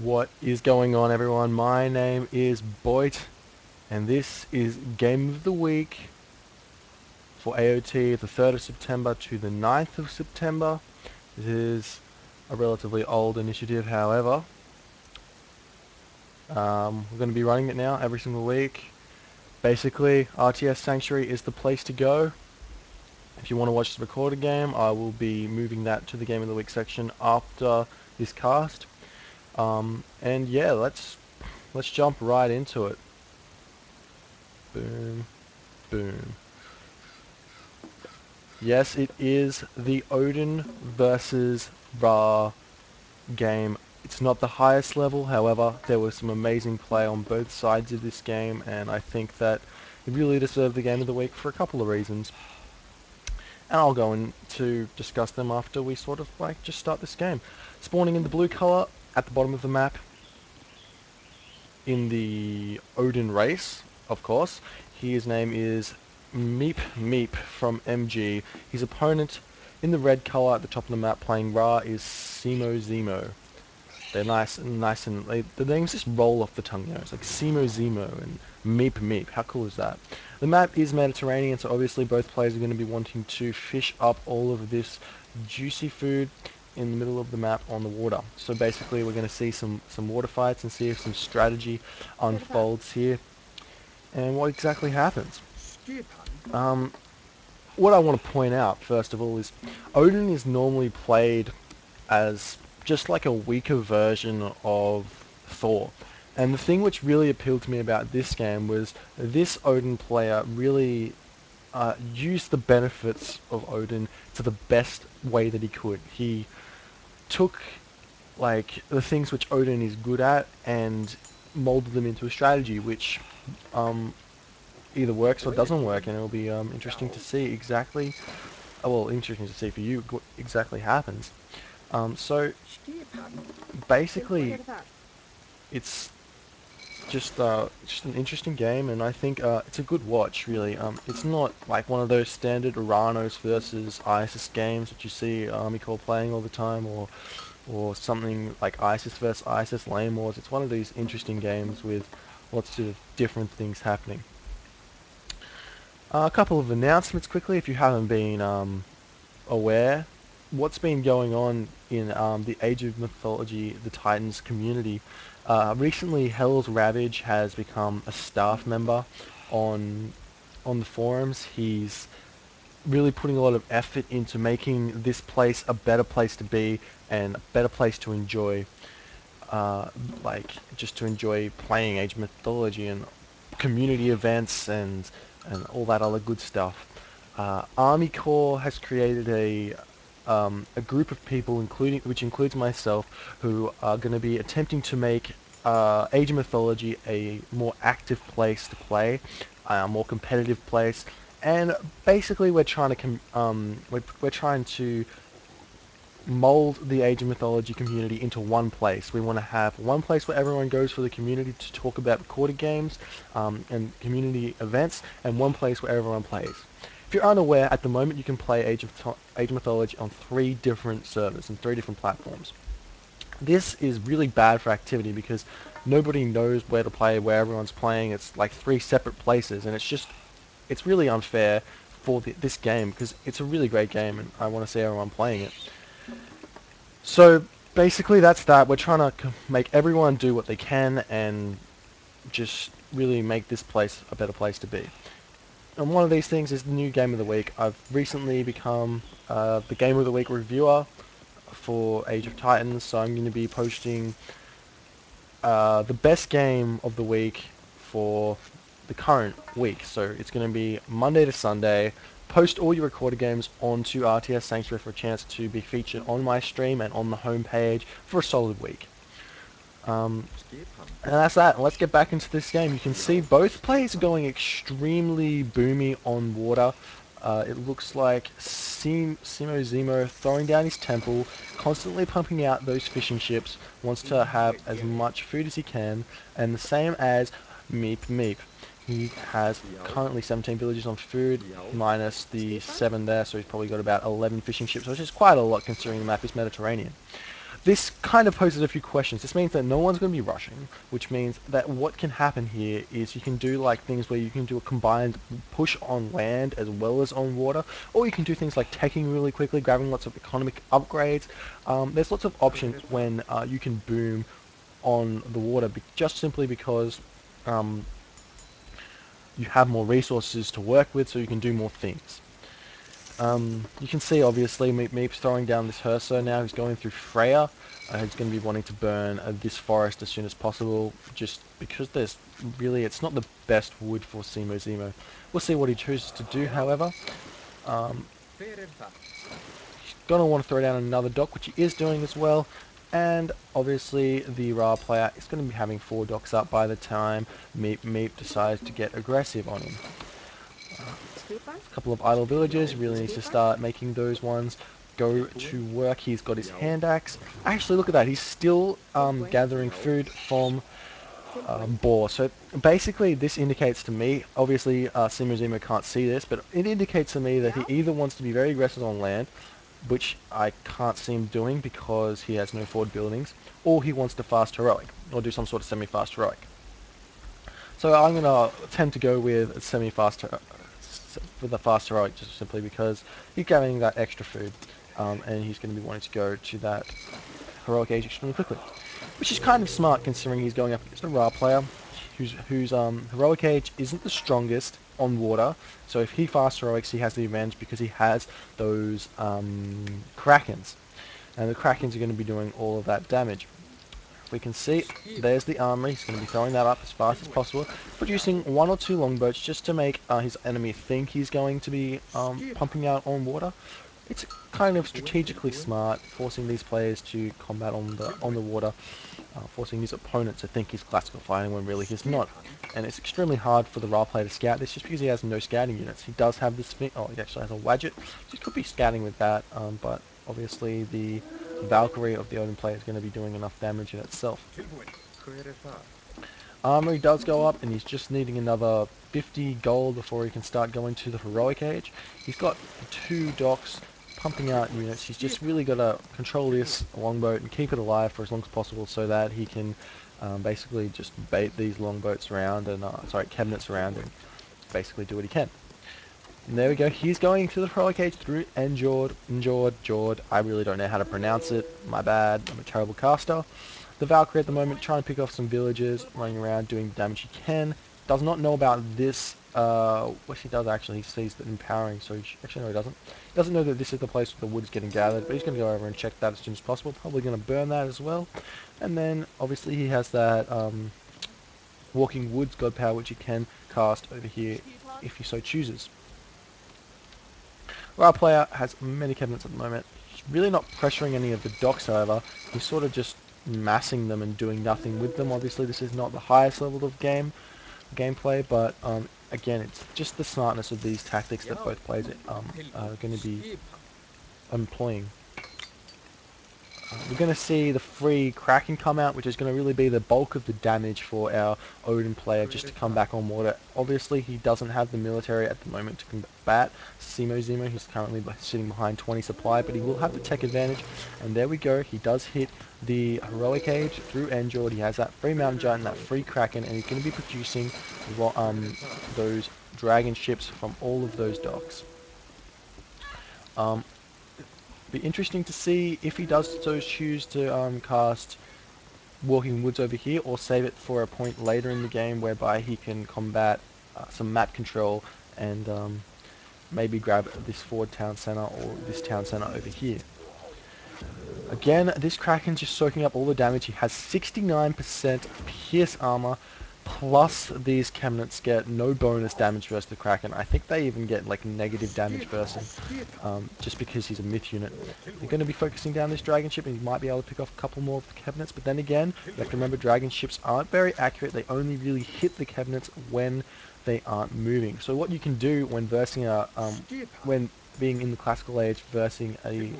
What is going on, everyone? My name is Boit, and this is Game of the Week for AoT, the 3rd of September to the 9th of September. This is a relatively old initiative, however. We're going to be running it now every single week. Basically, rts-sanctuary is the place to go. If you want to watch the recorded game, I will be moving that to the Game of the Week section after this cast. And yeah, let's jump right into it. Boom, boom. Yes, it is the Odin versus Ra game. It's not the highest level, however, there was some amazing play on both sides of this game, and I think that it really deserved the Game of the Week for a couple of reasons. And I'll go in to discuss them after we sort of just start this game. Spawning in the blue color at the bottom of the map in the Odin race, of course. His name is Meep Meep from MG. His opponent in the red color at the top of the map playing Ra is Simozimo. They're nice and the names just roll off the tongue, you know. It's like Simozimo and Meep Meep. How cool is that? The map is Mediterranean, so obviously both players are going to be wanting to fish up all of this juicy food in the middle of the map on the water. So basically we're going to see some water fights and see if some strategy unfolds here and what exactly happens. Um, what I want to point out first of all is Odin is normally played as just like a weaker version of Thor. And the thing which really appealed to me about this game was this Odin player really used the benefits of Odin to the best way that he could. He took like the things which Odin is good at and molded them into a strategy which um, either works or doesn't work, and it'll be interesting to see exactly, well, interesting to see for you what exactly happens. So basically, it's just an interesting game, and I think it's a good watch. Really, it's not like one of those standard Uranos versus ISIS games that you see Army Corps playing all the time, or something like ISIS versus ISIS Lane Wars. It's one of these interesting games with lots of different things happening. A couple of announcements quickly, if you haven't been aware. What's been going on in the Age of Mythology, the Titans community. Recently, Hell's Ravage has become a staff member on the forums. He's really putting a lot of effort into making this place a better place to be and a better place to enjoy, like just to enjoy playing Age of Mythology and community events and all that other good stuff. Army Corps has created a group of people, which includes myself, who are going to be attempting to make Age of Mythology a more active place to play, a more competitive place, and basically we're trying to mold the Age of Mythology community into one place. We want to have one place where everyone goes for the community to talk about recorded games and community events, and one place where everyone plays. If you're unaware, at the moment you can play Age of Mythology on 3 different servers and 3 different platforms. This is really bad for activity because nobody knows where to play, where everyone's playing. It's like 3 separate places, and it's really unfair for this game because it's a really great game and I want to see everyone playing it. So basically that's that. We're trying to make everyone do what they can and just really make this place a better place to be. And one of these things is the new Game of the Week. I've recently become the Game of the Week reviewer for Age of Titans, so I'm going to be posting the best game of the week for the current week. So it's going to be Monday to Sunday. Post all your recorded games onto rts-sanctuary for a chance to be featured on my stream and on the homepage for a solid week. And that's that. Let's get back into this game. You can see both players are going extremely boomy on water. It looks like Simozimo throwing down his temple, constantly pumping out those fishing ships, wants to have as much food as he can, and the same as Meep Meep. He has currently 17 villages on food, minus the 7 there, so he's probably got about 11 fishing ships, which is quite a lot considering the map is Mediterranean. This kind of poses a few questions. This means that no one's going to be rushing, which means that what can happen here is you can do like things where you can do a combined push on land as well as on water, or you can do things like taking really quickly, grabbing lots of economic upgrades. There's lots of options when you can boom on the water, just simply because um, you have more resources to work with, so you can do more things. You can see obviously Meep's throwing down this Herso now. He's going through Freya. He's going to be wanting to burn this forest as soon as possible, just because there's really, it's not the best wood for simozimo. We'll see what he chooses to do, however. Um, he's going to want to throw down another dock, which he is doing as well. And obviously the Ra player is going to be having 4 docks up by the time Meep decides to get aggressive on him. A couple of idle villagers, really needs to start making those ones go to work. He's got his hand axe. Actually, look at that. He's still gathering food from boar. So basically, this indicates to me, obviously simozimo can't see this, but it indicates to me that he either wants to be very aggressive on land, which I can't see him doing because he has no forward buildings, or he wants to fast heroic, or do some sort of semi-fast heroic. So I'm going to tend to go with a semi-fast with a fast heroic, just simply because he's getting that extra food, and he's going to be wanting to go to that heroic age extremely quickly, which is kind of smart considering he's going up against a Ra player whose heroic age isn't the strongest on water. So if he fast heroics, he has the advantage because he has those krakens, and the krakens are going to be doing all of that damage. We can see there's the armory. He's going to be throwing that up as fast as possible, producing 1 or 2 longboats just to make his enemy think he's going to be pumping out on water. It's kind of strategically smart, forcing these players to combat on the water, forcing his opponent to think he's classical fighting when really he's not. And it's extremely hard for the Ra player to scout this just because he has no scouting units. He does have this thing. Oh, he actually has a Wadget. So he could be scouting with that, but obviously the Valkyrie of the Odin player is going to be doing enough damage in itself. Armory does go up, and he's just needing another 50 gold before he can start going to the heroic age. He's got 2 docks pumping out units. He's just really got to control this longboat and keep it alive for as long as possible so that he can basically just bait these longboats around and cabinets around and basically do what he can. And there we go. He's going to the heroic age through Jord. I really don't know how to pronounce it. My bad. I'm a terrible caster. The Valkyrie at the moment trying to pick off some villagers, running around doing the damage he can. Does not know about this. What he does actually, he sees the empowering. So actually no, he doesn't. He doesn't know that this is the place where the wood's getting gathered. But he's going to go over and check that as soon as possible. Probably going to burn that as well. And then obviously he has that Walking Woods God Power, which he can cast over here if he so chooses. Our player has many cabinets at the moment. He's really not pressuring any of the docks, however. He's sort of just massing them and doing nothing with them. Obviously, this is not the highest level of gameplay, but again, it's just the smartness of these tactics that both players are going to be employing. We're going to see the free Kraken come out, which is going to really be the bulk of the damage for our Odin player just to come back on water. Obviously, he doesn't have the military at the moment to combat simozimo. He's currently sitting behind 20 supply, but he will have the tech advantage. And there we go. He does hit the heroic age through Endjord. He has that free mountain giant and that free Kraken, and he's going to be producing those dragon ships from all of those docks. Be interesting to see if he does so choose to cast Walking Woods over here, or save it for a point later in the game whereby he can combat some map control and maybe grab this forward town center or this town center over here. Again, this Kraken's just soaking up all the damage. He has 69% pierce armor, plus these cabinets get no bonus damage versus the Kraken. I think they even get like negative damage versus him, just because he's a myth unit. They're going to be focusing down this dragon ship, and he might be able to pick off a couple more of the cabinets, but then again, you have to remember dragon ships aren't very accurate. They only really hit the cabinets when they aren't moving. So what you can do when versing when being in the classical age versing a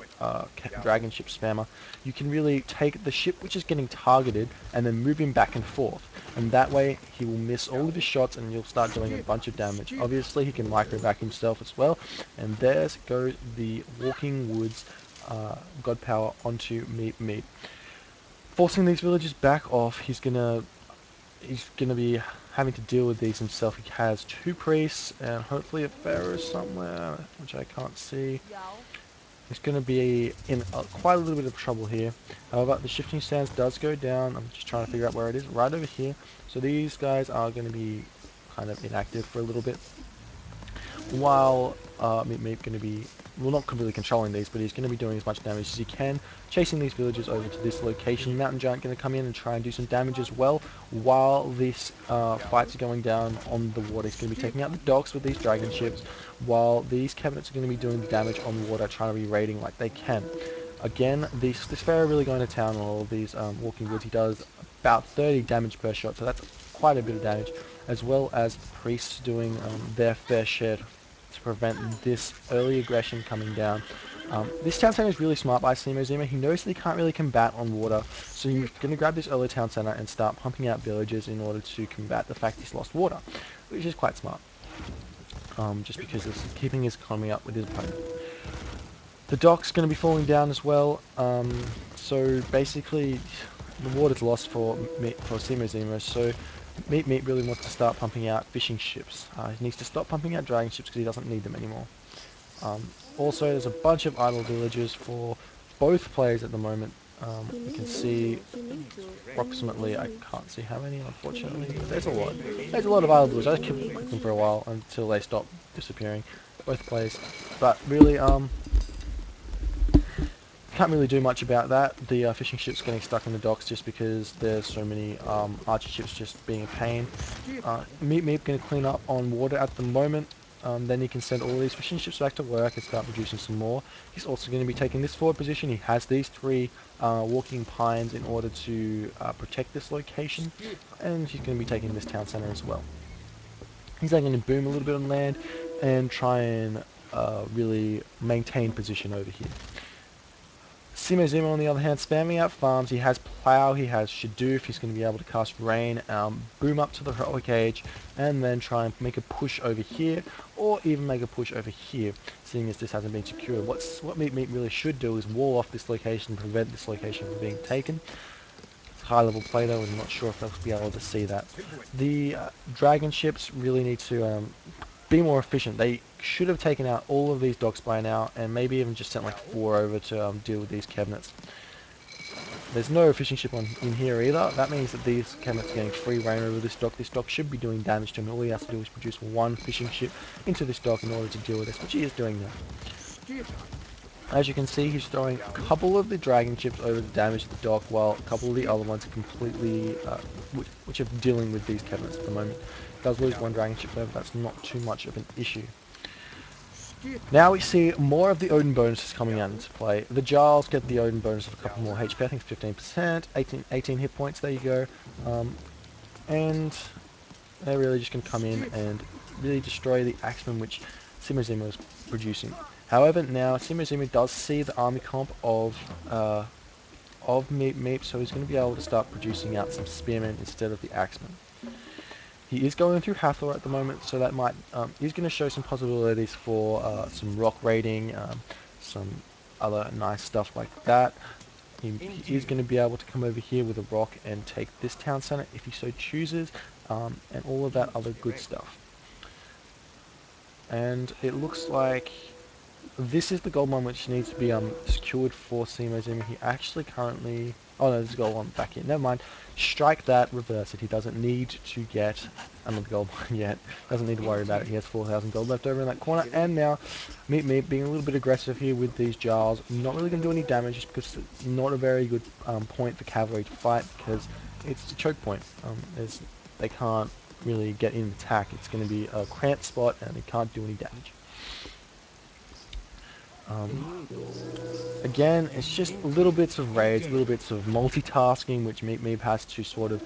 dragon ship spammer, you can really take the ship which is getting targeted and then move him back and forth. And that way he will miss all of his shots and you'll start doing a bunch of damage. Obviously he can micro back himself as well. And there goes the Walking Woods God Power onto Meep. forcing these villagers back off. He's gonna be having to deal with these himself. He has 2 priests and hopefully a pharaoh somewhere, which I can't see. He's going to be in quite a little bit of trouble here. However, the shifting stance does go down. I'm just trying to figure out where it is. Right over here. So these guys are going to be kind of inactive for a little bit, while Meep going to be, well, not completely controlling these, but he's going to be doing as much damage as he can, chasing these villagers over to this location. Mountain Giant going to come in and try and do some damage as well, while this fight's going down on the water. He's going to be taking out the docks with these dragon ships, while these cabinets are going to be doing the damage on the water, trying to be raiding like they can. Again, this pharaoh really going to town on all of these walking woods. He does about 30 damage per shot, so that's quite a bit of damage, as well as the priests doing their fair share to prevent this early aggression coming down. This town center is really smart by simozimo. He knows that he can't really combat on water, so he's going to grab this early town center and start pumping out villages in order to combat the fact he's lost water, which is quite smart, just because it's keeping his economy up with his opponent. The dock's going to be falling down as well, so basically the water's lost for simozimo, so Meat really wants to start pumping out fishing ships. He needs to stop pumping out dragon ships because he doesn't need them anymore. Also, there's a bunch of idle villagers for both players at the moment. You can see approximately, I can't see how many unfortunately, but there's a lot. There's a lot of idle villagers. I just click them for a while until they stop disappearing, both players. But really, can't really do much about that. The fishing ship's getting stuck in the docks just because there's so many archer ships just being a pain. Meep going to clean up on water at the moment. Then he can send all these fishing ships back to work and start producing some more. He's also going to be taking this forward position. He has these 3 walking pines in order to protect this location, and he's going to be taking this town center as well. He's then going to boom a little bit on land and try and really maintain position over here. simozimo on the other hand, spamming out farms. He has Plow, he has Shadoof, he's going to be able to cast Rain, boom up to the Heroic Age, and then try and make a push over here, or even make a push over here, seeing as this hasn't been secured. What Meat really should do is wall off this location and prevent this location from being taken. It's high level play though, and I'm not sure if they'll be able to see that. The dragon ships really need to be more efficient. They should have taken out all of these docks by now, and maybe even just sent like 4 over to deal with these cabinets. There's no fishing ship in here either. That means that these cabinets are getting free reign over this dock. This dock should be doing damage to him. All he has to do is produce 1 fishing ship into this dock in order to deal with this, which he is doing now. As you can see, he's throwing a couple of the dragon ships over to damage the dock, while a couple of the other ones are completely, which are dealing with these cabinets at the moment. He does lose 1 dragon ship, however, that's not too much of an issue. Now we see more of the Odin bonuses coming out into play. The Giles get the Odin bonus of a couple more HP, I think it's 15%, 18 hit points, there you go. And they're really just going to come in and really destroy the Axeman which simozimo is producing. However, now simozimo does see the army comp of Meep, so he's going to be able to start producing out some Spearmen instead of the Axeman. He is going through Hathor at the moment, so that might he's going to show some possibilities for some rock raiding, some other nice stuff like that. He is going to be able to come over here with a rock and take this town center if he so chooses, and all of that other good stuff. And it looks like this is the gold mine which needs to be secured for simozimo. He actually currently... Oh no, there's a gold one back here. Never mind. Strike that, reverse it. He doesn't need to get another gold mine yet. Doesn't need to worry about it. He has 4,000 gold left over in that corner. And now, Meat being a little bit aggressive here with these Giles. Not really going to do any damage just because it's not a very good point for cavalry to fight, because it's a choke point. They can't really get in and attack. It's going to be a cramped spot and they can't do any damage. Again, it's just little bits of raids, little bits of multitasking, which Meep has to sort of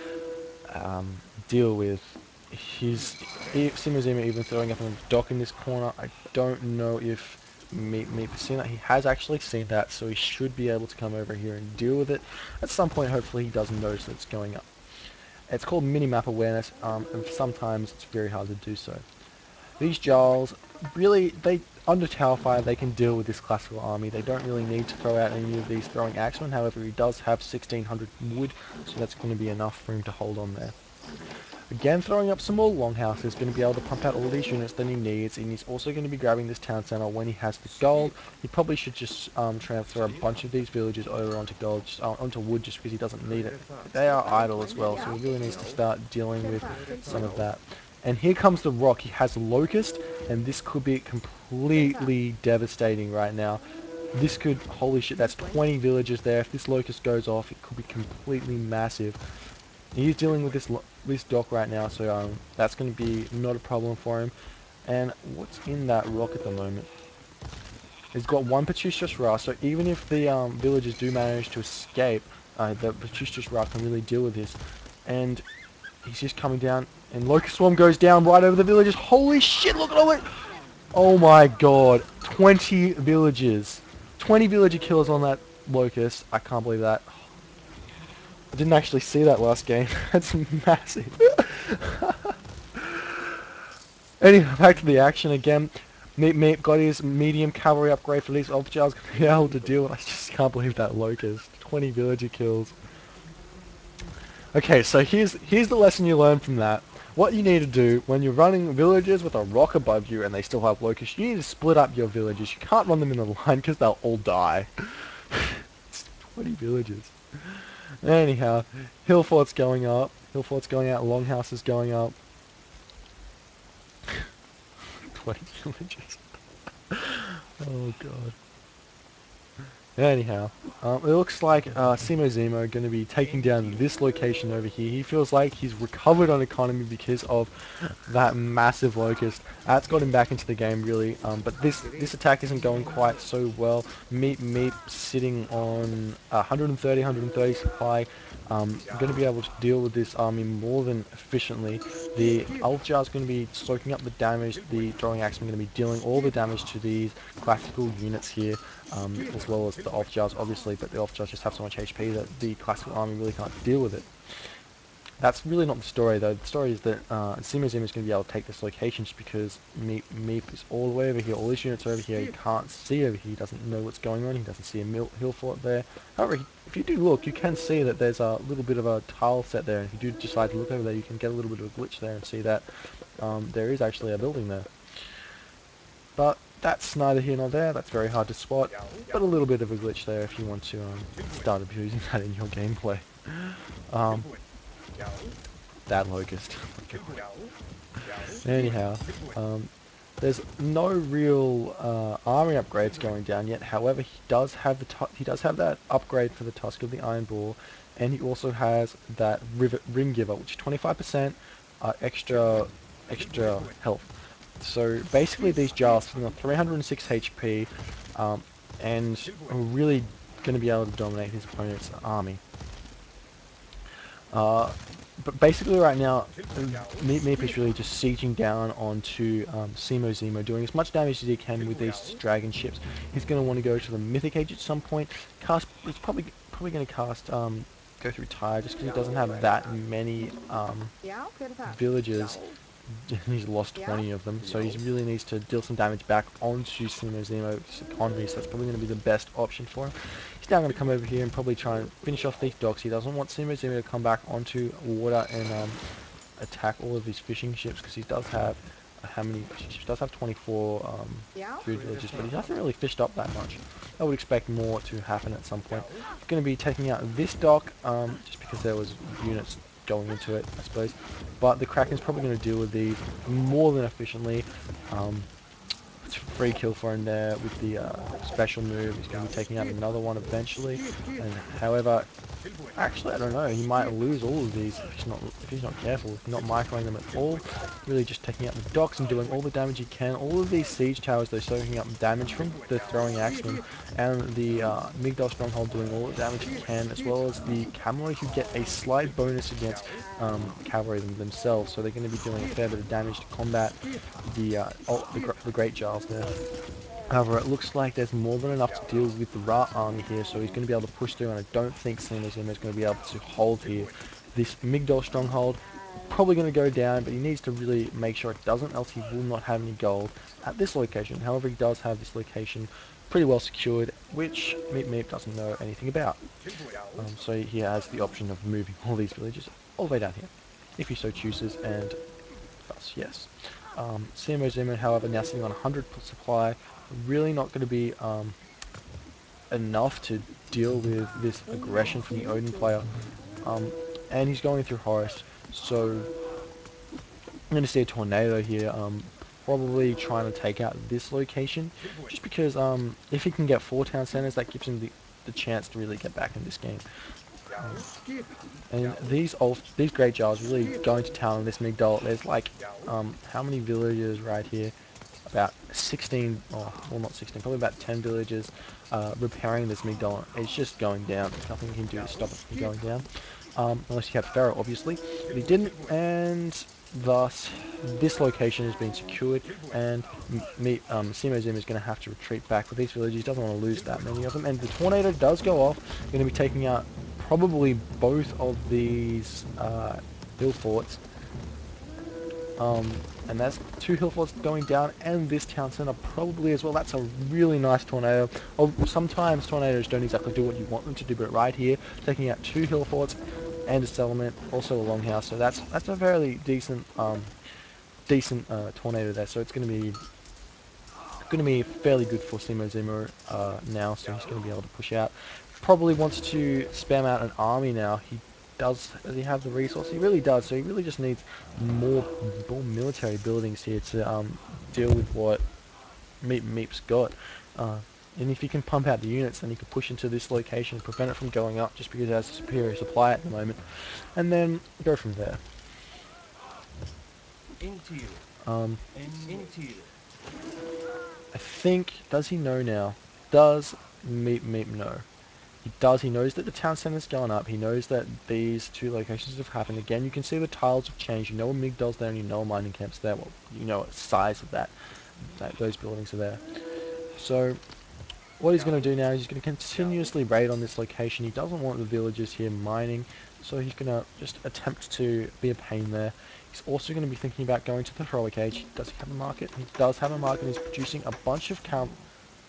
deal with. Simozimo even throwing up on the dock in this corner. I don't know if Meep has seen that. He has actually seen that, so he should be able to come over here and deal with it. At some point, hopefully, he doesn't notice that it's going up. It's called mini-map awareness, and sometimes it's very hard to do so. These Giles, really, under tower fire, they can deal with this classical army. They don't really need to throw out any of these throwing axemen. However, he does have 1600 wood, so that's going to be enough for him to hold on there. Again, throwing up some more longhouses, going to be able to pump out all these units that he needs, and he's also going to be grabbing this town center when he has the gold. He probably should just transfer a bunch of these villages over onto gold, onto wood, just because he doesn't need it. They are idle as well, so he really needs to start dealing with some of that. And here comes the rock. He has locust, and this could be completely devastating right now. This could, holy shit, that's 20 villages there. If this locust goes off, it could be completely massive. He's dealing with this dock right now, so that's going to be not a problem for him. And what's in that rock at the moment? He's got one Patricius Ra, so even if the villagers do manage to escape, the Patricius Ra can really deal with this. And he's just coming down, and Locust Swarm goes down right over the villagers. Holy shit, look at all it! Oh my god, 20 villages. 20 villager kills on that Locust. I can't believe that. I didn't actually see that last game. That's massive. Anyway, back to the action again. Meep got his medium cavalry upgrade for these Ofjars to be able to deal with. I just can't believe that Locust. 20 villager kills. Okay, so here's the lesson you learn from that. What you need to do when you're running villages with a rock above you and they still have locusts, you need to split up your villages. You can't run them in a line because they'll all die. It's 20 villages. Anyhow, hill fort's going up. Hill fort's going out. Longhouse is going up. 20 villages. Oh god. Anyhow, it looks like simozimo are going to be taking down this location over here. He feels like he's recovered on economy because of that massive locust. That's got him back into the game really. But this attack isn't going quite so well. Meep sitting on 130 supply. Going to be able to deal with this army more than efficiently. The Alpjar is going to be soaking up the damage. The throwing axe are going to be dealing all the damage to these classical units here, as well as the Alpjars obviously, but the Alpjars just have so much HP that the classical army really can't deal with it. That's really not the story though. The story is that simozimo is going to be able to take this location just because Meep is all the way over here. All these units are over here. He can't see over here. He doesn't know what's going on. He doesn't see a hill fort there. However, if you do look, you can see that there's a little bit of a tile set there. And if you do decide to look over there, you can get a little bit of a glitch there and see that there is actually a building there. But that's neither here nor there. That's very hard to spot. But a little bit of a glitch there if you want to start abusing that in your gameplay. Um, that locust. Anyhow, there's no real army upgrades going down yet. However, he does have that upgrade for the Tusk of the Iron Bull, and he also has that Ring Giver, which is 25% extra health. So basically, these jars sitting on 306 HP, and are really going to be able to dominate his opponent's army. But basically right now, Meep is really just sieging down onto simozimo, doing as much damage as he can with these dragon ships. He's going to want to go to the Mythic Age at some point. He's probably going to cast go through Tyre just because he doesn't have that many villages. He's lost 20 of them, so he really needs to deal some damage back onto simozimo's economy, so that's probably going to be the best option for him. He's now going to come over here and probably try and finish off these docks. He doesn't want simozimo to come back onto water and attack all of his fishing ships, because he does have, how many fishing ships? He does have 24 food villages, but he hasn't really fished up that much. I would expect more to happen at some point. He's going to be taking out this dock, just because there was units going into it, I suppose. But the Kraken's probably going to deal with these more than efficiently. It's a free kill for him there with the special move. He's going to be taking out another one eventually. And however, actually I don't know. He might lose all of these if he's not careful. If not microing them at all. Really just taking out the docks and doing all the damage he can. All of these siege towers they're soaking up damage from the throwing axemen, and the Migdal stronghold doing all the damage it can, as well as the cavalry who get a slight bonus against cavalry themselves. So they're going to be doing a fair bit of damage to combat the Great Jarls there. However, it looks like there's more than enough to deal with the Ra army here, so he's going to be able to push through, and I don't think simozimo is going to be able to hold here. This Migdol stronghold, probably going to go down, but he needs to really make sure it doesn't, else he will not have any gold at this location. However, he does have this location pretty well secured, which Meep Meep doesn't know anything about. So he has the option of moving all these villages all the way down here, if he so chooses, and thus, yes. Simozimo, however, now sitting on 100 supply, really not going to be enough to deal with this aggression from the Odin player. Um, and he's going through Horus, so I'm going to see a tornado here, probably trying to take out this location, just because if he can get 4 town centers, that gives him the chance to really get back in this game. And these great jars really going to town on this Migdol. There's like how many villages right here? About 16, oh, well not 16, probably about 10 villages repairing this Migdol. It's just going down. There's nothing you can do to stop it from going down. Unless you have Pharaoh, obviously. But he didn't, and thus this location has been secured, and Simo Zim is going to have to retreat back with these villages. He doesn't want to lose that many of them, and the tornado does go off. Going to be taking out probably both of these hill forts. And that's 2 hill forts going down, and this town center probably as well. That's a really nice tornado. Oh, sometimes tornadoes don't exactly do what you want them to do, but right here, taking out 2 hill forts and a settlement, also a longhouse. So that's a fairly decent tornado there. So it's going to be fairly good for Simo Zimo now. So he's going to be able to push out. Probably wants to spam out an army now. Does he have the resource? He really does. So he really just needs more military buildings here to deal with what Meep's got. Uh, and if he can pump out the units, then he can push into this location and prevent it from going up, just because it has a superior supply at the moment, and then go from there. Um, I think, does he know now? Does Meep know? He does. He knows that the town center's gone up. He knows that these 2 locations have happened. Again, you can see the tiles have changed. You know a Migdol's there and you know a mining camp's there. Well, you know the size of that those buildings are there. So what he's going to do now is he's going to continuously raid on this location. He doesn't want the villagers here mining, so he's going to just attempt to be a pain there. He's also going to be thinking about going to the heroic age. Does he have a market? He does have a market. He's producing a bunch of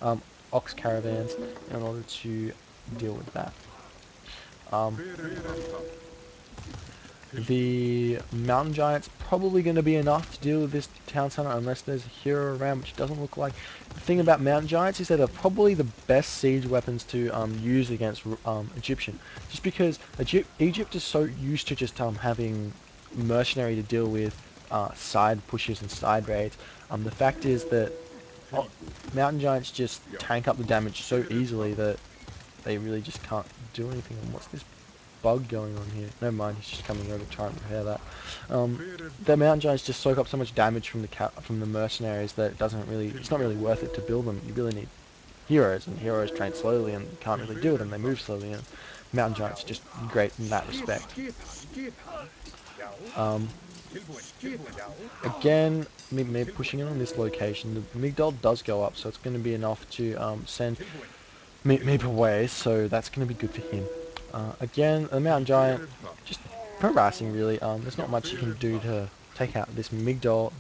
um, ox caravans in order to deal with that. Um, the mountain giant's probably going to be enough to deal with this town center unless there's a hero around, which doesn't look like. The thing about mountain giants is that they're probably the best siege weapons to use against Egyptian, just because Egypt is so used to just having mercenary to deal with side pushes and side raids. The fact is that oh, mountain giants just tank up the damage so easily that they really just can't do anything. And what's this bug going on here? Never mind, he's just coming over to try and repair that. The mountain giants just soak up so much damage from the mercenaries that it's not really worth it to build them. You really need heroes, and heroes train slowly and can't really do it, and they move slowly. And mountain giants are just great in that respect. Um, Again, me pushing in on this location. The Migdol does go up, so it's going to be enough to send Meep away, so that's going to be good for him. Again, the Mountain Giant, just harassing really. There's not much you can do to take out this Migdol.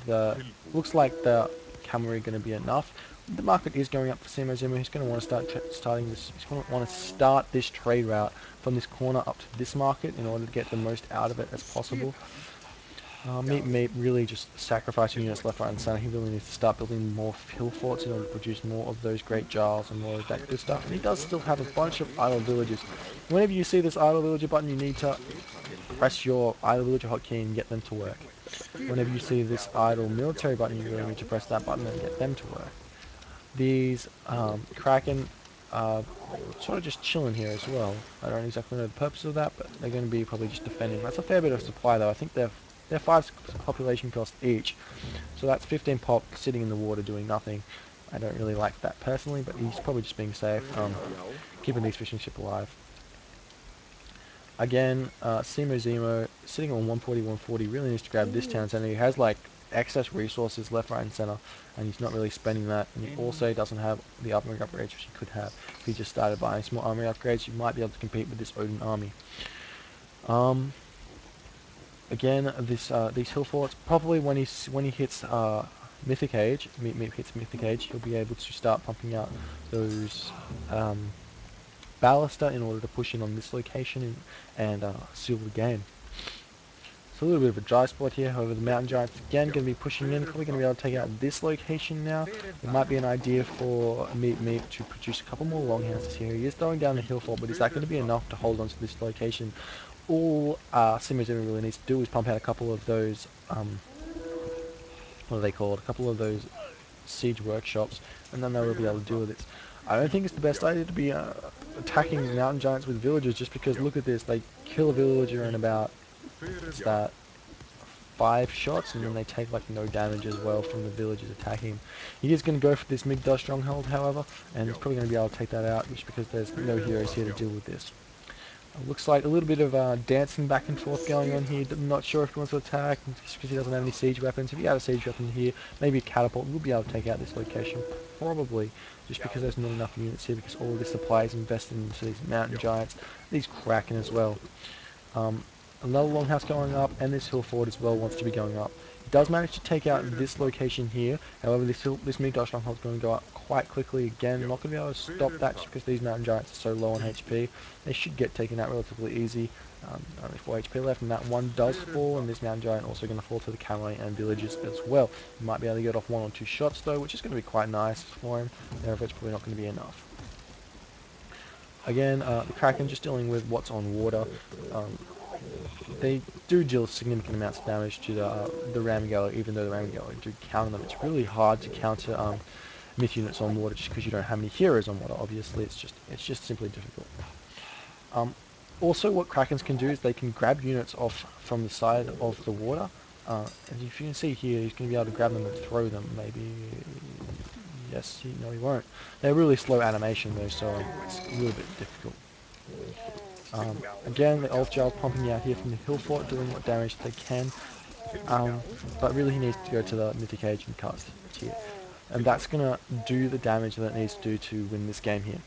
Looks like the cavalry going to be enough. The market is going up for Simo Zimo. He's going to want to starting this. He's going to want to start this trade route from this corner up to this market in order to get the most out of it as possible. Meep really just sacrificing units left, right, and center. He really needs to start building more hill forts in order to produce more of those great giles and more of that good stuff. And he does still have a bunch of idle villages. Whenever you see this idle villager button, you need to press your idle villager hotkey and get them to work. Whenever you see this idle military button, you really need to press that button and get them to work. These Kraken are sort of just chilling here as well. I don't exactly know the purpose of that, but they're going to be probably just defending. That's a fair bit of supply though. I think they're 5 population cost each, so that's 15 pop sitting in the water doing nothing. I don't really like that personally, but he's probably just being safe, keeping these fishing ship alive. Again, Simo Zemo sitting on 140, 140, really needs to grab this town center. He has like excess resources left, right, and center, and he's not really spending that. And he also doesn't have the armory upgrades, which he could have. If he just started buying some more armory upgrades, you might be able to compete with this Odin army. Um, Again, these hill forts probably when he hits Mythic Age, hits Mythic Age, he'll be able to start pumping out those um, ballista in order to push in on this location and seal the game. It's a little bit of a dry spot here, however the mountain giants again going to be pushing in, probably going to be able to take out this location now. It might be an idea for Meep to produce a couple more longhouses here. He is throwing down the hill fort, but is that going to be enough to hold onto this location? All simozimo really needs to do is pump out a couple of those, what are they called? A couple of those siege workshops, and then they will be able to deal with this. I don't think it's the best idea to be attacking mountain giants with villagers, just because look at this, they kill a villager in about, what's that, 5 shots, and then they take like no damage as well from the villagers attacking him. He is going to go for this Migdal stronghold, however, and he's probably going to be able to take that out just because there's no heroes here to deal with this. Looks like a little bit of dancing back and forth going on here. I'm not sure if he wants to attack just because he doesn't have any siege weapons. If he had a siege weapon here, maybe a catapult, we'll be able to take out this location. Probably, just because there's not enough units here, because all of this supply is invested into these mountain giants, these kraken as well. Um, Another longhouse going up, and this hill fort as well wants to be going up. He does manage to take out this location here. However, this Migdal stronghold is going to go up quite quickly again. Not going to be able to stop that just because these mountain giants are so low on HP. They should get taken out relatively easy. Only 4 HP left, and that one does fall, and this mountain giant also going to fall to the cavalry and villagers as well. He might be able to get off 1 or 2 shots though, which is going to be quite nice for him. However, it's probably not going to be enough. Again, the Kraken just dealing with what's on water. Um, they do deal significant amounts of damage to the ramming gallery, even though the ramming gallery do counter them. It's really hard to counter myth units on water just because you don't have any heroes on water. Obviously, it's just simply difficult. Um, Also, what Krakens can do is they can grab units off from the side of the water. And if you can see here, he's going to be able to grab them and throw them. Maybe, yes, no, he won't. They're really slow animation though, so it's a little bit difficult. Again, the Elf Giles pumping out here from the hill fort, doing what damage they can. But really he needs to go to the Mythic Age and cast it here. And that's going to do the damage that it needs to do to win this game here.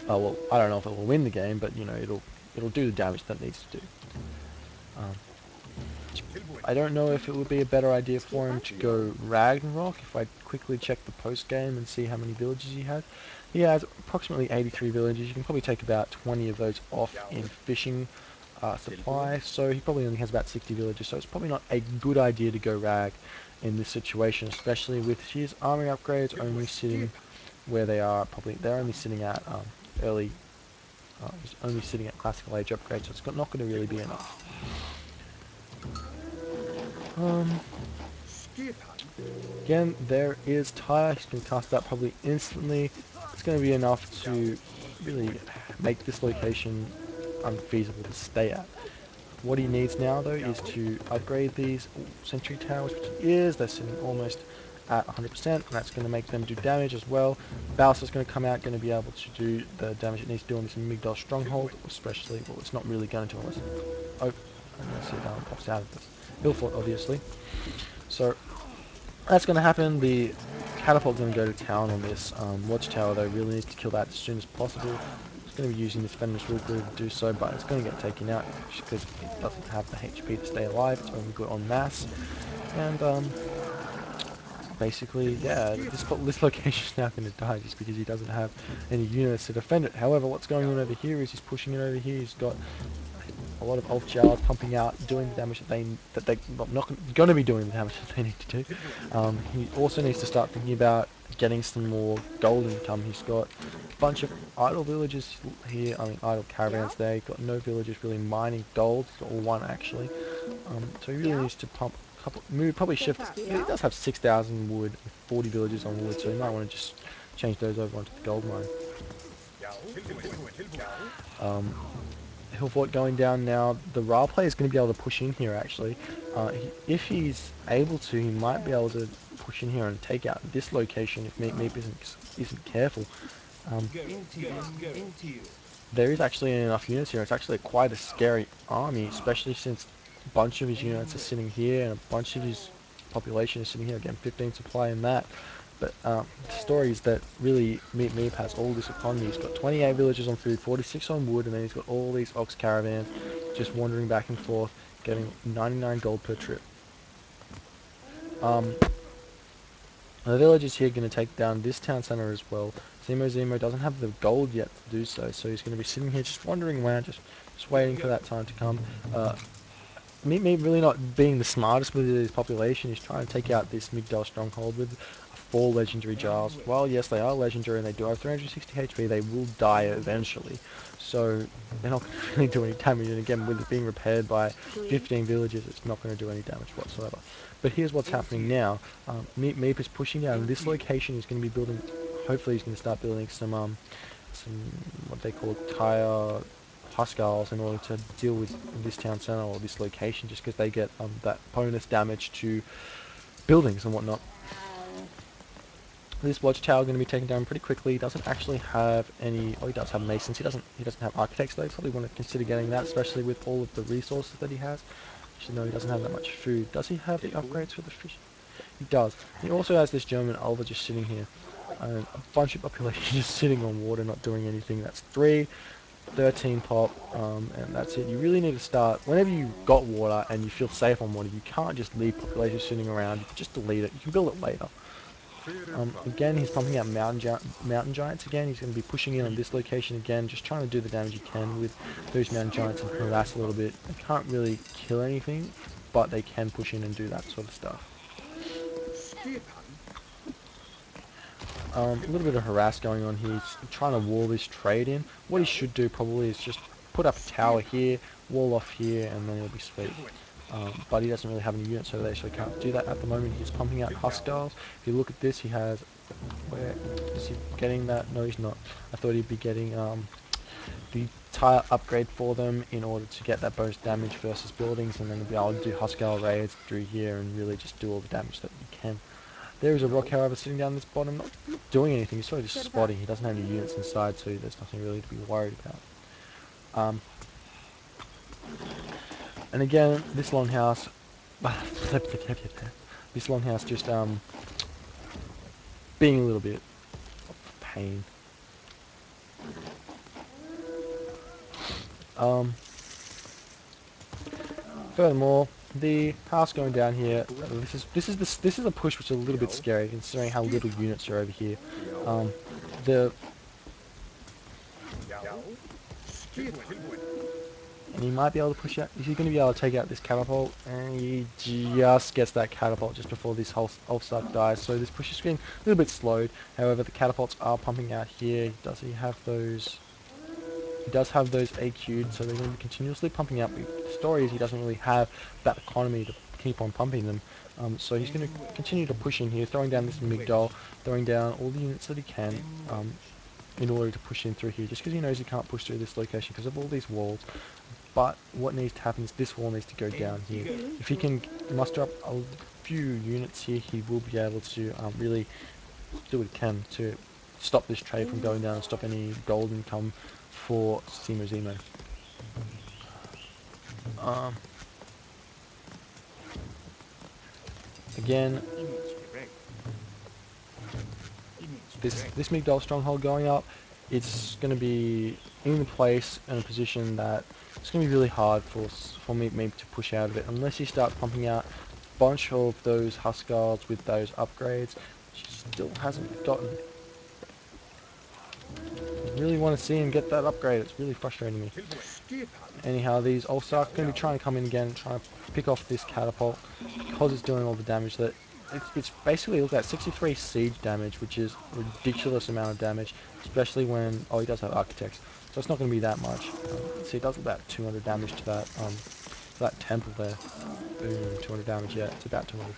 Well, I don't know if it will win the game, but you know, it'll do the damage that it needs to do. Um, I don't know if it would be a better idea for him to go Ragnarok. If I quickly check the post game and see how many villages he has. He has approximately 83 villages. You can probably take about 20 of those off in fishing supply. So he probably only has about 60 villages. So it's probably not a good idea to go Rag in this situation, especially with his army upgrades only sitting where they are. Probably they're only sitting at early. He's only sitting at classical age upgrades, so it's not going to really be enough. Um, Again, there is Tyre. He's going to cast that probably instantly. It's going to be enough to really make this location unfeasible to stay at. What he needs now, though, is to upgrade these sentry towers, which he is. They're sitting almost at 100%, and that's going to make them do damage as well. Ballista's going to come out, going to be able to do the damage it needs to do on this Migdal stronghold, especially, well, it's not really going to unless it pops out of this hill fort, obviously. So that's going to happen. The catapult's going to go to town on this watchtower, though. Really needs to kill that as soon as possible. It's going to be using this venomous wood glue to do so, but it's going to get taken out just because it doesn't have the HP to stay alive. It's only good en masse. And basically, yeah, this location is now going to die just because he doesn't have any units to defend it. However, what's going on over here is he's pushing it over here. He's got a lot of Ulf Jars pumping out, doing the damage that they well, not going to be doing the damage that they need to do. He also needs to start thinking about getting some more gold income. He's got a bunch of idle villages here. I mean, idle caravans there. He's got no villagers really mining gold. He's got one actually. So he really needs to pump a couple, probably shift. He does have 6,000 wood and 40 villages on wood, so he might want to just change those over onto the gold mine. Um, Hill fort going down now. The Ra player is going to be able to push in here actually. If he's able to, he might be able to push in here and take out this location if Meep isn't careful. Um, there is actually enough units here. It's actually quite a scary army, especially since a bunch of his units are sitting here and a bunch of his population is sitting here. Again, 15 supply in that. But the story is that really Meep has all this economy. He's got 28 villages on food, 46 on wood, and then he's got all these ox caravans. just wandering back and forth, getting 99 gold per trip. Um, the village is here going to take down this town center as well. Simozimo doesn't have the gold yet to do so, so he's going to be sitting here just wandering around, just waiting for that time to come. Me really not being the smartest with his population, he's trying to take out this Migdal stronghold with 4 legendary jars. Well, yes, they are legendary and they do have 360 HP, they will die eventually. So they're not going to really do any damage, and again, with it being repaired by 15 villages, it's not going to do any damage whatsoever. But here's what's happening now. Meep is pushing down this location, he's going to be building, hopefully he's going to start building some what they call tire Huskarls in order to deal with this town center or this location, just because they get that bonus damage to buildings and whatnot. This watchtower going to be taken down pretty quickly. He doesn't actually have any. Oh, he does have masons. He doesn't have architects though. Probably want to consider getting that, especially with all of the resources that he has. Actually, no, he doesn't have that much food. Does he have the upgrades for the fish? He does. He also has this German Alva just sitting here, and a bunch of population just sitting on water, not doing anything. That's 13 pop, and that's it. You really need to start, whenever you've got water and you feel safe on water, you can't just leave population sitting around. You can just delete it. You can build it later. Again, he's pumping out mountain giants again. He's going to be pushing in on this location again, just trying to do the damage he can with those mountain giants and harass a little bit. They can't really kill anything, but they can push in and do that sort of stuff. A little bit of harass going on here. He's trying to wall this trade in. What he should do probably is just put up a tower here, wall off here, and then it'll be sweet. But he doesn't really have any units over there, so he can't do that at the moment. He's pumping out Huskarls. If you look at this, he has... Where is he getting that? No, he's not. I thought he'd be getting the tire upgrade for them in order to get that bonus damage versus buildings, and then he'll be able to do Huskarl raids through here and really just do all the damage that he can. There is a rock, however, sitting down this bottom, not doing anything. He's sort of just spotting. He doesn't have any units inside, so there's nothing really to be worried about. And again, this longhouse, this longhouse just being a little bit of pain. Furthermore, the house going down here. This is a push which is a little bit scary considering how little units are over here. The And he might be able to push out. Is he going to be able to take out this catapult? And he just gets that catapult just before this whole Ulfsark dies. So this push is getting a little bit slowed. However, the catapults are pumping out here. Does he have those? He does have those AQ'd, so they're going to be continuously pumping out. But the story is he doesn't really have that economy to keep on pumping them. So he's going to continue to push in here, throwing down this Migdol, throwing down all the units that he can. In order to push in through here, just because he knows he can't push through this location because of all these walls. But what needs to happen is this wall needs to go down here. If he can muster up a few units here, he will be able to really do what he can to stop this trade from going down and stop any gold income for simozimo. Um, Again, this Migdal stronghold going up, it's going to be in the place in a position that it's going to be really hard for me to push out of it unless he starts pumping out a bunch of those Huskarls with those upgrades, which he still hasn't gotten. I really want to see him get that upgrade. It's really frustrating me. Anyhow, these Ulfsark are going to be trying to come in again, trying to pick off this catapult because it's doing all the damage that it's basically look at 63 siege damage, which is a ridiculous amount of damage, especially when he does have architects, so it's not going to be that much. See, it does about 200 damage to that temple there. Boom, 200 damage. Yeah, it's about 200.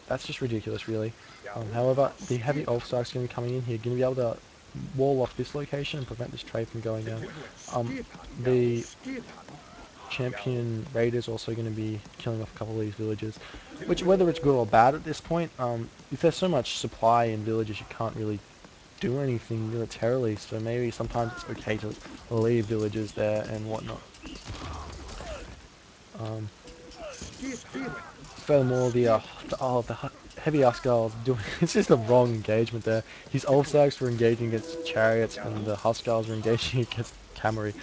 That's just ridiculous, really. However, the heavy Ulfsark is going to be coming in here, going to be able to wall off this location and prevent this trade from going down. The champion raiders also going to be killing off a couple of these villages, which whether it's good or bad at this point, if there's so much supply in villages you can't really do anything militarily, so maybe sometimes it's okay to leave villages there and whatnot. Furthermore, the heavy Huskarls doing it's just the wrong engagement there. His Ulfsarks were engaging against chariots and the Huskarls were engaging against cavalry.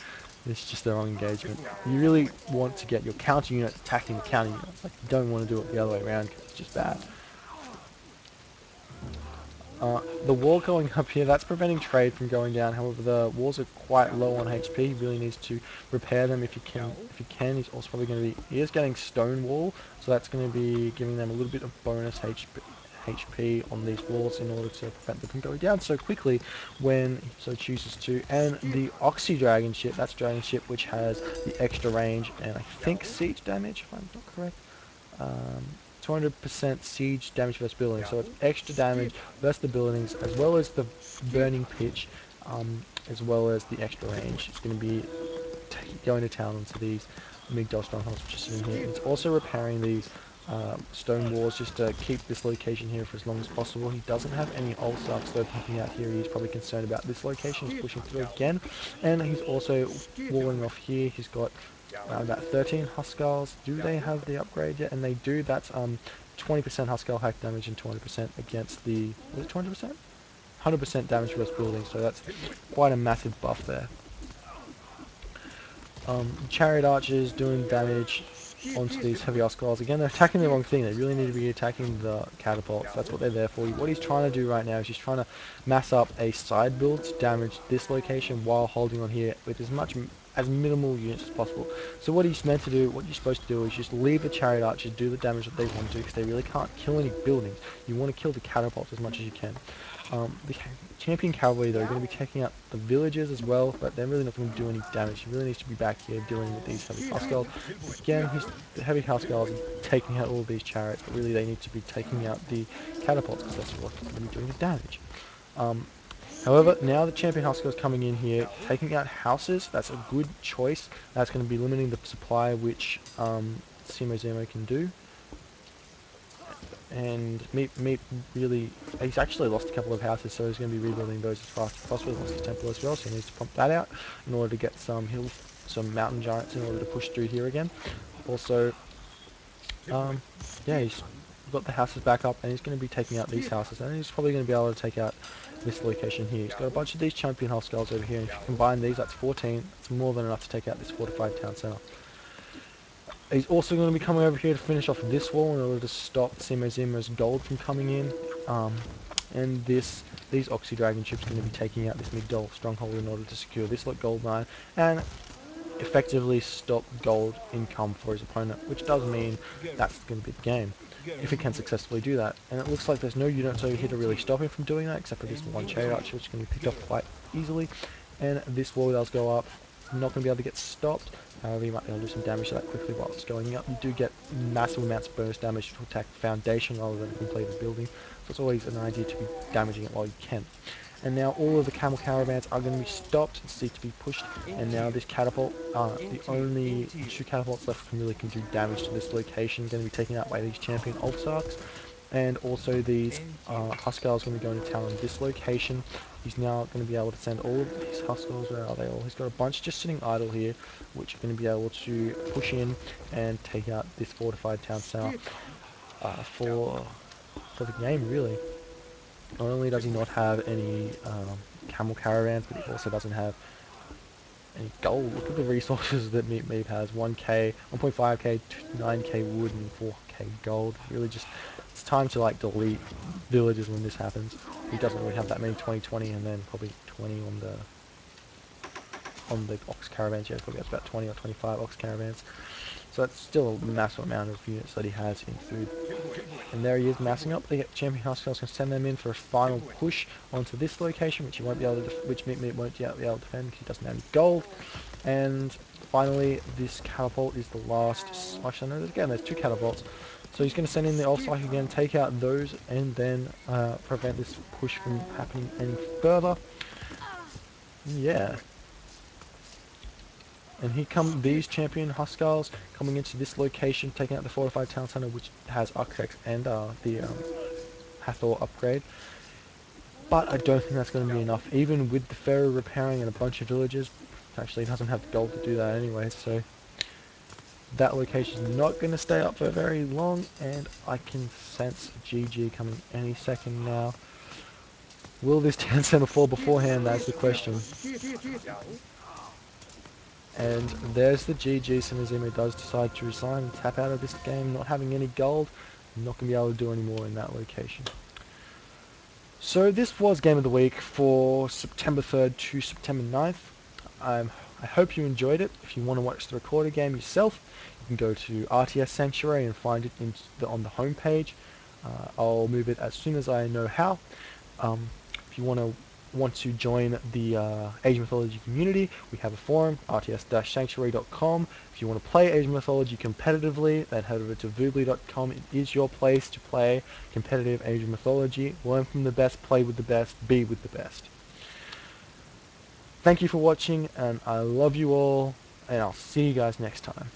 It's just the wrong engagement. You really want to get your counter units attacking the counter units. Like, you don't want to do it the other way around because it's just bad. The wall going up here, that's preventing trade from going down. However, the walls are quite low on HP. He really needs to repair them if he can. If he can, he's also probably going to be. He is getting stone wall, so that's going to be giving them a little bit of bonus HP on these walls in order to prevent them from going down so quickly when he so chooses to. And the Oxy Dragon ship, that's Dragon ship which has the extra range and I think siege damage, if I'm not correct. Um, 200% siege damage versus buildings, so it's extra damage versus the buildings as well as the burning pitch, as well as the extra range. It's going to be going to town onto these Migdal strongholds which are sitting here. It's also repairing these stone walls just to keep this location here for as long as possible. He doesn't have any old sucks though popping out here. He's probably concerned about this location. He's pushing through again, and he's also walling off here. He's got around about 13 Huskars. Do they have the upgrade yet? And they do. That's 20% Huskar hack damage and 20% against the. Was it 20%? 100% damage versus buildings. So that's quite a massive buff there. Chariot archers doing damage onto these heavy Oscars. Again, they're attacking the wrong thing. They really need to be attacking the catapults. That's what they're there for. What he's trying to do right now is he's trying to mass up a side build to damage this location while holding on here with as minimal units as possible. So what he's meant to do, what you're supposed to do is just leave the chariot archers do the damage that they want to because they really can't kill any buildings. You want to kill the catapults as much as you can. The champion cavalry, they're going to be taking out the villages as well, but they're really not going to do any damage. He really needs to be back here dealing with these heavy huskarls. Again, the heavy huskarls are taking out all of these chariots, but really they need to be taking out the catapults because that's what's going to be doing the damage. Um, However, now the champion Husker is coming in here, taking out houses. That's a good choice. That's going to be limiting the supply which simozimo can do. And Meep really, he's actually lost a couple of houses, so he's going to be rebuilding those as fast as possible. He lost his temple as well, so he needs to pump that out in order to get some mountain giants in order to push through here again. Also, um, yeah, he's got the houses back up, and he's going to be taking out these houses, and he's probably going to be able to take out this location here. He's got a bunch of these champion hostels over here, and if you combine these, that's 14. It's more than enough to take out this fortified town centre. He's also going to be coming over here to finish off this wall in order to stop simozimo's gold from coming in. And these Oxy Dragon ships going to be taking out this Migdol stronghold in order to secure this gold mine and effectively stop gold income for his opponent, which does mean that's going to be the game if he can successfully do that. And it looks like there's no units over here to really stop him from doing that, except for this one chariot archer, which is going to be picked off quite easily. And this wall does go up. Not going to be able to get stopped. However, you might be able to do some damage to that quickly while it's going up. You do get massive amounts of bonus damage to attack the foundation rather than a completed building. So it's always an idea to be damaging it while you can. And now all of the camel caravans are going to be stopped and need to be pushed. And now this catapult, the only two catapults left can do damage to this location. Going to be taken out by these champion Ulfsarks. And also these Huskars going to be going to town on this location. He's now going to be able to send all of his Huskars, where are they all? He's got a bunch just sitting idle here, which are going to be able to push in and take out this fortified town centre for the game, really. Not only does he not have any camel caravans, but he also doesn't have any gold. Look at the resources that Meep has: 1k, 1.5k, 9k wood, and 4k gold. Really, just it's time to like delete villages when this happens. He doesn't really have that many 2020, and then probably 20 on the ox caravans. Yeah, probably has about 20 or 25 ox caravans. So that's still a massive amount of units that he has in food. And there he is massing up. The champion Huskars can send them in for a final push onto this location, which he won't be able to, which Meat won't be able to defend because he doesn't have any gold. And finally, this catapult is the last. Actually, no, again, there's two catapults. So he's going to send in the Ulfsark again, take out those, and then prevent this push from happening any further. Yeah. And here come these champion Huskars coming into this location, taking out the fortified town center, which has architects and the Hathor upgrade. But I don't think that's going to be enough, even with the Pharaoh repairing and a bunch of villages. Actually, he doesn't have the gold to do that anyway, so that location is not going to stay up for very long, and I can sense GG coming any second now. Will this town center fall beforehand? That's the question. And there's the GG. Simozimo does decide to resign and tap out of this game, not having any gold. Not going to be able to do any more in that location. So this was Game of the Week for September 3rd to September 9th. I hope you enjoyed it. If you want to watch the recorded game yourself, you can go to rts-sanctuary and find it on the homepage. I'll move it as soon as I know how. If you want to join the Age Mythology community, we have a forum, rts-sanctuary.com. If you want to play Age Mythology competitively, then head over to voobly.com. It is your place to play competitive Age Mythology. Learn from the best, play with the best, be with the best. Thank you for watching, and I love you all, and I'll see you guys next time.